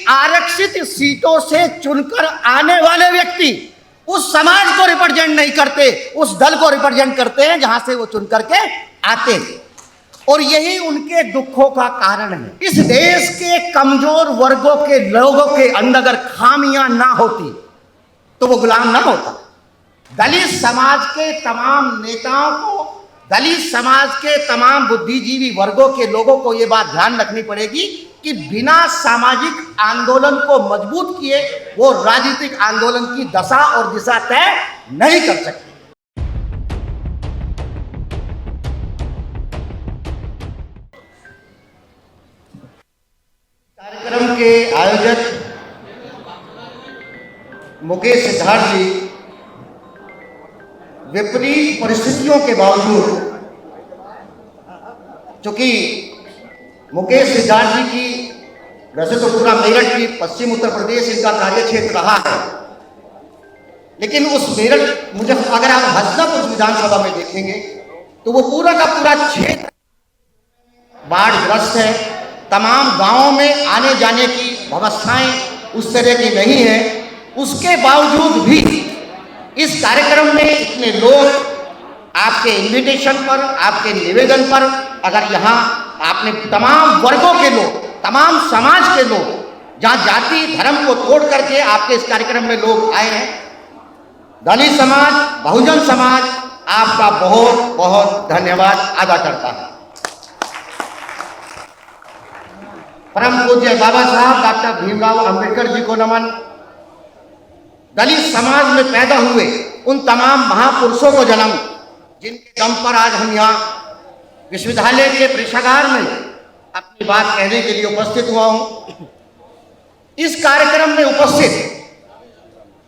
आरक्षित सीटों से चुनकर आने वाले व्यक्ति उस समाज को रिप्रेजेंट नहीं करते, उस दल को रिप्रेजेंट करते हैं जहां से वो चुन करके आते हैं। और यही उनके दुखों का कारण है। इस देश के कमजोर वर्गों के लोगों के अंदर अगर खामियां ना होती तो वो गुलाम ना होता। दलित समाज के तमाम नेताओं को, दलित समाज के तमाम बुद्धिजीवी वर्गों के लोगों को ये बात ध्यान रखनी पड़ेगी कि बिना सामाजिक आंदोलन को मजबूत किए वो राजनीतिक आंदोलन की दशा और दिशा तय नहीं कर सकते। कार्यक्रम के आयोजक मुकेश सिद्धार्थ जी विपरीत परिस्थितियों के बावजूद, चूंकि मुकेश सिद्धार्थ जी की वैसे तो पूरा मेरठ की पश्चिम उत्तर प्रदेश इनका कार्य क्षेत्र रहा है, लेकिन उस मेरठ मुझे अगर आप हसनापुर विधानसभा में देखेंगे तो वो पूरा का पूरा क्षेत्र बाढ़ग्रस्त है। तमाम गांवों में आने जाने की व्यवस्थाएं उस तरह की नहीं है। उसके बावजूद भी इस कार्यक्रम में इतने लोग आपके इन्विटेशन पर, आपके निवेदन पर, अगर यहाँ आपने तमाम वर्गों के लोग, तमाम समाज के लोग, जहाँ जाति धर्म को तोड़ करके आपके इस कार्यक्रम में लोग आए हैं, दलित समाज, बहुजन समाज आपका बहुत बहुत धन्यवाद अदा करता है। परम पूज्य बाबा साहब डॉक्टर भीमराव अंबेडकर जी को नमन। दलित समाज में पैदा हुए उन तमाम महापुरुषों को जन्म जिनके दम पर आज हम यहाँ विश्वविद्यालय के परीक्षागार में अपनी बात कहने के लिए उपस्थित हुआ हूँ। इस कार्यक्रम में उपस्थित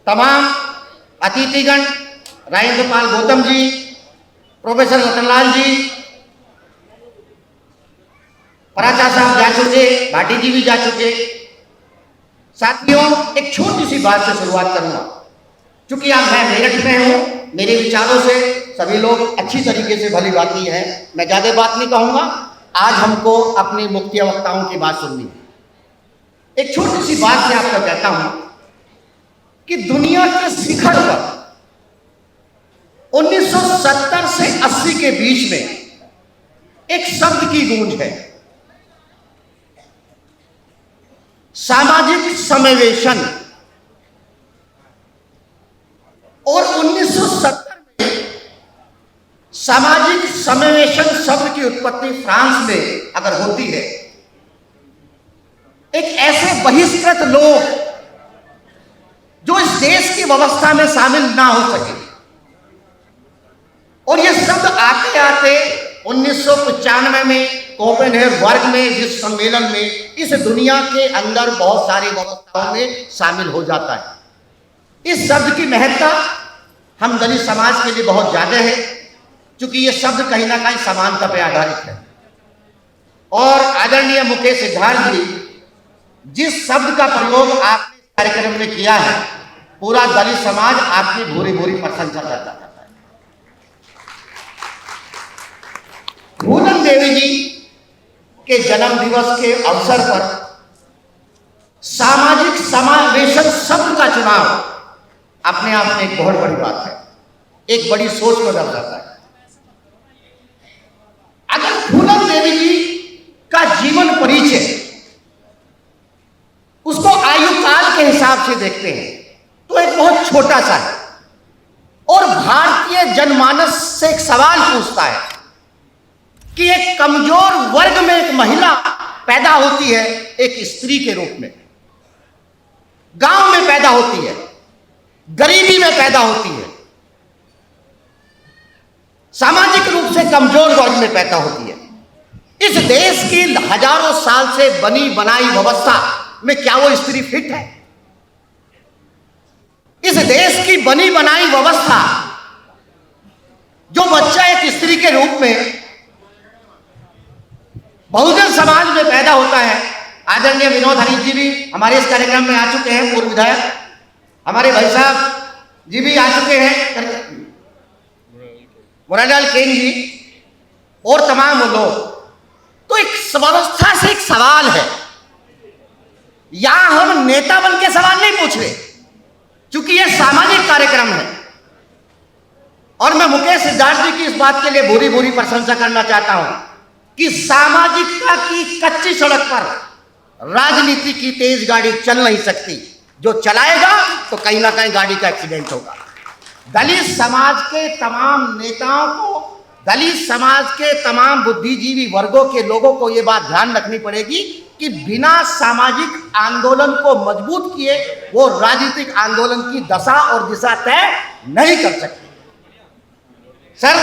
तमाम अतिथिगण, राजेंद्र पाल गौतम जी, प्रोफेसर रतनलाल जी, पराचा साहब जा चुके, भाटी जी भी जा चुके। साथियों, एक छोटी सी बात से शुरुआत करूंगा। चूंकि आज मैं मेरठ में हूं, मेरे विचारों से सभी लोग अच्छी तरीके से भली बाती है, मैं ज्यादा बात नहीं कहूंगा। आज हमको अपनी मुख्य वक्ताओं की बात सुननी है। एक छोटी सी बात से आपको कहता हूं कि दुनिया के शिखर पर 1970 से 80 के बीच में एक शब्द की गूंज है, सामाजिक समावेशन। और 1970 में सामाजिक समावेशन शब्द की उत्पत्ति फ्रांस में अगर होती है, एक ऐसे बहिष्कृत लोग जो इस देश की व्यवस्था में शामिल ना हो सके, और ये शब्द आते आते 1995 में कोपेनहेगन में विश्व सम्मेलन में इस दुनिया के अंदर बहुत सारी व्यवस्थाओं में शामिल हो जाता है। इस शब्द की महत्ता हम दलित समाज के लिए बहुत ज्यादा है, क्योंकि ये शब्द कहीं ना कहीं समानता पर आधारित है। और आदरणीय मुकेश सिद्धार्थ जी, जिस शब्द का प्रयोग आपने इस कार्यक्रम में किया है, पूरा दलित समाज आपकी भूरी भूरी प्रशंसा करता है। फूलन देवी जी के जन्म दिवस के अवसर पर सामाजिक समावेशन शब्द का चुनाव अपने आप में एक बहुत बड़ी बात है, एक बड़ी सोच को दर्शाता है। अगर फूलन देवी जी का जीवन परिचय उसको आयु काल के हिसाब से देखते हैं तो एक बहुत छोटा सा है, और भारतीय जनमानस से एक सवाल पूछता है कि एक कमजोर वर्ग में एक महिला पैदा होती है, एक स्त्री के रूप में, गांव में पैदा होती है, गरीबी में पैदा होती है, सामाजिक रूप से कमजोर वर्ग में पैदा होती है। इस देश की हजारों साल से बनी बनाई व्यवस्था में क्या वो स्त्री फिट है? इस देश की बनी बनाई व्यवस्था, जो बच्चा एक स्त्री के रूप में बहुजन समाज में पैदा होता है। आदरणीय विनोद हरीश जी भी हमारे इस कार्यक्रम में आ चुके हैं, पूर्व विधायक हमारे भाई साहब जी भी आ चुके हैं, मुरारलाल केन जी और तमाम लोग। तो एक व्यवस्था से एक सवाल है, यहां हम नेता बन के सवाल नहीं पूछ रहे, क्योंकि यह सामाजिक कार्यक्रम है। और मैं मुकेश सिद्धार्थ जी की इस बात के लिए भूरी भूरी प्रशंसा करना चाहता हूं कि सामाजिकता की कच्ची सड़क पर राजनीति की तेज गाड़ी चल नहीं सकती। जो चलाएगा तो कहीं ना कहीं गाड़ी का एक्सीडेंट होगा। दलित समाज के तमाम नेताओं को, दलित समाज के तमाम बुद्धिजीवी वर्गों के लोगों को यह बात ध्यान रखनी पड़ेगी कि बिना सामाजिक आंदोलन को मजबूत किए वो राजनीतिक आंदोलन की दशा और दिशा तय नहीं कर सकते। सर,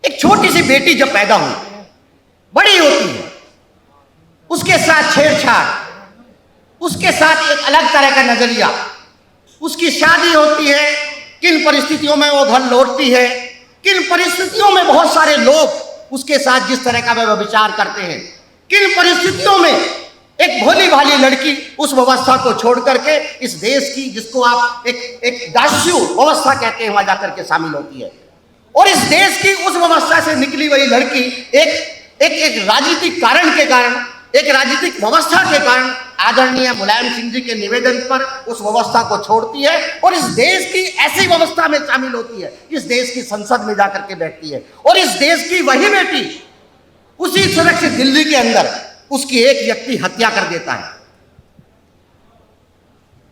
एक छोटी सी बेटी जब पैदा हुई, बड़ी होती है, उसके साथ छेड़छाड़, उसके साथ एक अलग तरह का नजरिया, उसकी शादी होती है, किन परिस्थितियों में वो घर लौटती है, किन परिस्थितियों में बहुत सारे लोग उसके साथ जिस तरह का व्यभिचार करते हैं, किन परिस्थितियों में एक भोली भाली लड़की उस व्यवस्था को छोड़ करके इस देश की, जिसको आप एक दास्यु व्यवस्था कहते हैं, वहां जाकर के शामिल होती है। और इस देश की उस व्यवस्था से निकली हुई लड़की एक राजनीतिक कारण के कारण, एक राजनीतिक व्यवस्था के कारण आदरणीय मुलायम सिंह जी के निवेदन पर उस व्यवस्था को छोड़ती है और इस देश की ऐसी व्यवस्था में शामिल होती है, इस देश की संसद में जाकर के बैठती है। और इस देश की वही बेटी उसी सुरक्षित दिल्ली के अंदर उसकी एक व्यक्ति हत्या कर देता है,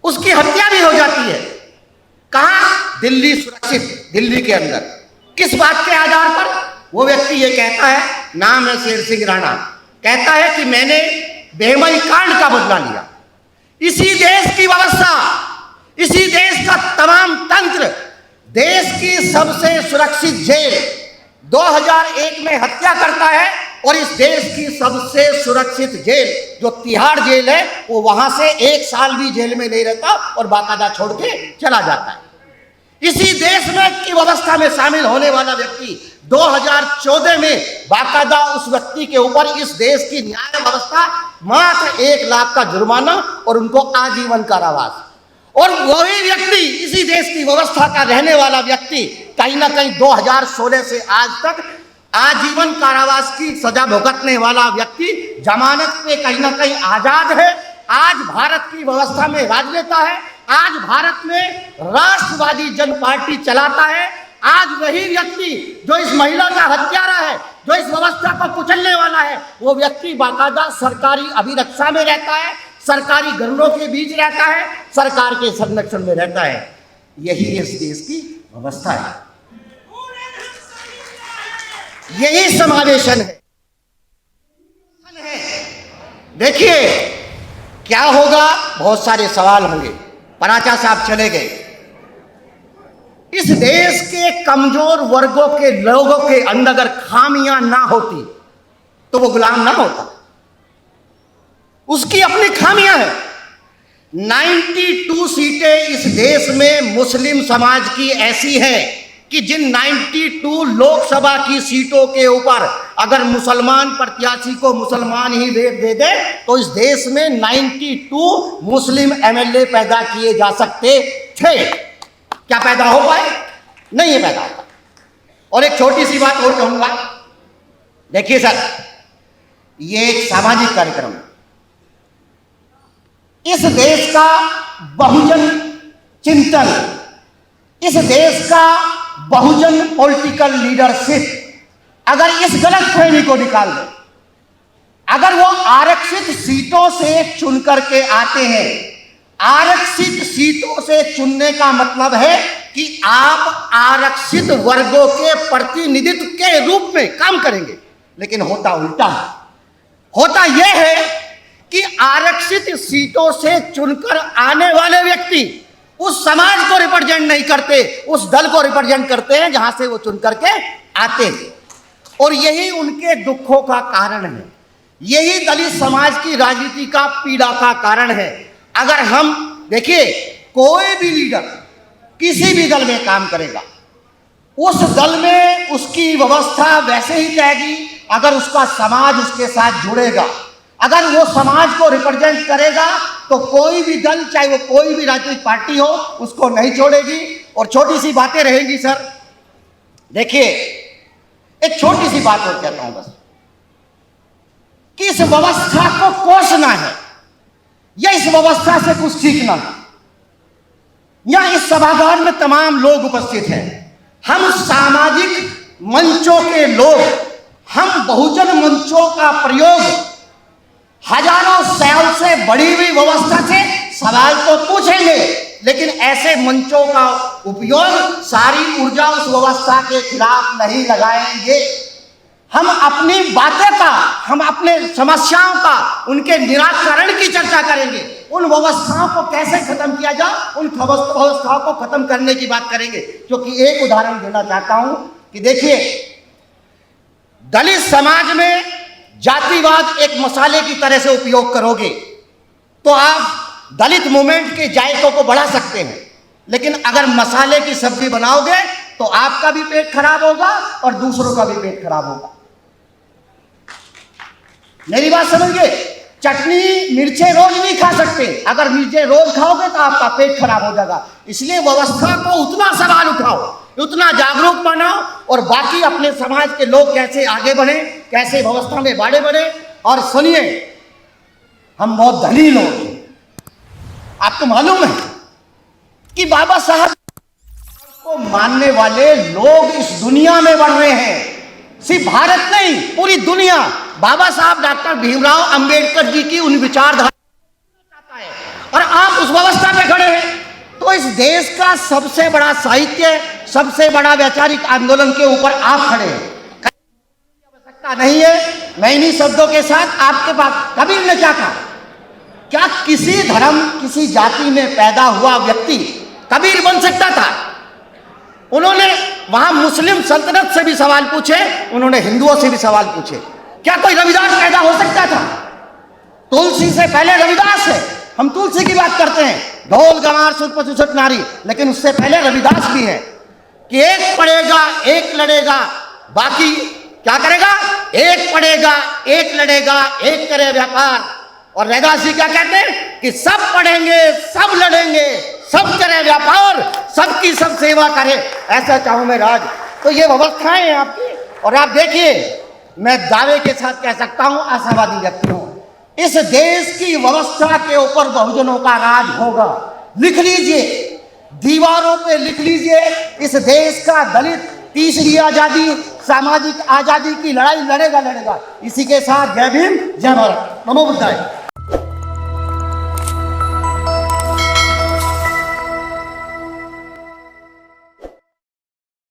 उसकी हत्या भी हो जाती है। कहां? दिल्ली, सुरक्षित दिल्ली के अंदर। किस बात के आधार पर? वो व्यक्ति ये कहता है, नाम है शेर सिंह राणा, कहता है कि मैंने बेमई कांड का बदला लिया। इसी देश की व्यवस्था, इसी देश का तमाम तंत्र, देश की सबसे सुरक्षित जेल 2001 में हत्या करता है और इस देश की सबसे सुरक्षित जेल जो तिहाड़ जेल है, वो वहां से 1 साल भी जेल में नहीं रहता और बाकायदा छोड़ के चला जाता है। इसी देश में की व्यवस्था में शामिल होने वाला व्यक्ति 2014 में बाकायदा उस व्यक्ति के ऊपर इस देश की न्याय व्यवस्था मात्र 1 लाख का जुर्माना और उनको आजीवन कारावास। और वही व्यक्ति, इसी देश की व्यवस्था का रहने वाला व्यक्ति, कहीं ना कहीं 2016 से आज तक आजीवन कारावास की सजा भुगतने वाला व्यक्ति जमानत पे कहीं ना कहीं आजाद है। आज भारत की व्यवस्था में राज लेता है, आज भारत में राष्ट्रवादी जन पार्टी चलाता है। आज वही व्यक्ति जो इस महिला का हत्यारा है, जो इस व्यवस्था को कुचलने वाला है, वो व्यक्ति बाकायदा सरकारी अभिरक्षा में रहता है, सरकारी गणों के बीच रहता है, सरकार के संरक्षण में रहता है। यही इस देश की व्यवस्था है, यही समावेशन है। देखिए क्या होगा, बहुत सारे सवाल होंगे। पराचा साहब चले गए। इस देश के कमजोर वर्गों के लोगों के अंदर अगर खामियां ना होती तो वो गुलाम ना होता। उसकी अपनी खामियां हैं। 92 सीटें इस देश में मुस्लिम समाज की ऐसी हैं कि जिन 92 लोकसभा की सीटों के ऊपर अगर मुसलमान प्रत्याशी को मुसलमान ही वोट दे दे तो इस देश में 92 मुस्लिम एमएलए पैदा किए जा सकते थे। क्या पैदा हो पाए? नहीं पैदा होता। और एक छोटी सी बात और कहूंगा। देखिए सर, ये एक सामाजिक कार्यक्रम है। इस देश का बहुजन चिंतन, इस देश का बहुजन पॉलिटिकल लीडरशिप अगर इस गलतफहमी को निकाल दे, अगर वो आरक्षित सीटों से चुन करके आते हैं, आरक्षित सीटों से चुनने का मतलब है कि आप आरक्षित वर्गों के प्रतिनिधित्व के रूप में काम करेंगे, लेकिन होता उल्टा है। होता यह है कि आरक्षित सीटों से चुनकर आने वाले व्यक्ति उस समाज को रिप्रेजेंट नहीं करते, उस दल को रिप्रेजेंट करते हैं जहां से वो चुन करके आते हैं। और यही उनके दुखों का कारण है, यही दलित समाज की राजनीति का पीड़ा का कारण है। अगर हम देखिए, कोई भी लीडर किसी भी दल में काम करेगा, उस दल में उसकी व्यवस्था वैसे ही रहेगी अगर उसका समाज उसके साथ जुड़ेगा, अगर वो समाज को रिप्रेजेंट करेगा तो कोई भी दल, चाहे वो कोई भी राजनीतिक पार्टी हो, उसको नहीं छोड़ेगी। और छोटी सी बातें रहेंगी सर। देखिए एक छोटी सी बात और कहता हूं बस, कि इस व्यवस्था को कोसना है, या इस व्यवस्था से कुछ सीखना, या इस सभागार में तमाम लोग उपस्थित हैं, हम सामाजिक मंचों के लोग, हम बहुजन मंचों का प्रयोग हजारों साल से बढ़ी हुई व्यवस्था से सवाल तो पूछेंगे, लेकिन ऐसे मंचों का उपयोग सारी ऊर्जा उस व्यवस्था के खिलाफ नहीं लगाएंगे। हम अपनी बातें का, हम अपने समस्याओं का, उनके निराकरण की चर्चा करेंगे, उन व्यवस्थाओं को कैसे खत्म किया जाए, उन व्यवस्थाओं को खत्म करने की बात करेंगे। क्योंकि एक उदाहरण देना चाहता हूं कि देखिए, दलित समाज में जातिवाद एक मसाले की तरह से उपयोग करोगे तो आप दलित मूवमेंट के जायकों को बढ़ा सकते हैं, लेकिन अगर मसाले की सब्जी बनाओगे तो आपका भी पेट खराब होगा और दूसरों का भी पेट खराब होगा। मेरी बात समझिए, चटनी मिर्चें रोज नहीं खा सकते, अगर मिर्चें रोज खाओगे तो आपका पेट खराब हो जाएगा। इसलिए व्यवस्था को उतना सवाल उठाओ, उतना जागरूक बनाओ, और बाकी अपने समाज के लोग कैसे आगे बढ़े, कैसे व्यवस्था में आगे बढ़े। और सुनिए, हम बहुत धनी लोग हैं, आपको मालूम है कि बाबा साहब को मानने वाले लोग इस दुनिया में बढ़ रहे हैं, सिर्फ भारत नहीं, पूरी दुनिया बाबा साहब डॉक्टर भीमराव अंबेडकर जी की उन विचारधारा चाहता है, और आप उस व्यवस्था में खड़े हैं। तो इस देश का सबसे बड़ा साहित्य, सबसे बड़ा वैचारिक आंदोलन के ऊपर आप खड़े हैं, आवश्यकता नहीं है। मैं इन्हीं शब्दों के साथ आपके पास, कबीर ने क्या कहा, क्या किसी धर्म, किसी जाति में पैदा हुआ व्यक्ति कबीर बन सकता था? उन्होंने वहां मुस्लिम सल्तनत से भी सवाल पूछे, उन्होंने हिंदुओं से भी सवाल पूछे, क्या कोई रविदास पैदा हो सकता था? तुलसी से पहले रविदास है, हम तुलसी की बात करते हैं, ढोल गंवार सुत पशु सुत नारी, लेकिन उससे पहले रविदास भी है कि एक पढ़ेगा एक लड़ेगा, बाकी क्या करेगा? एक पढ़ेगा एक लड़ेगा, एक करे व्यापार। और रैदास जी क्या कहते हैं कि सब पढ़ेंगे सब लड़ेंगे, सब करे व्यापार, सबकी सब सेवा करे, ऐसा चाहूं मैं राज। तो ये व्यवस्थाएं हैं आपकी। और आप देखिए, मैं दावे के साथ कह सकता हूं, आशावादी व्यक्ति हूं, इस देश की व्यवस्था के ऊपर बहुजनों का राज होगा। लिख लीजिए, दीवारों पे लिख लीजिए, इस देश का दलित तीसरी आजादी, सामाजिक आजादी की लड़ाई लड़ेगा। इसी के साथ जय भीम, जय भारत, नमो बुद्धाय।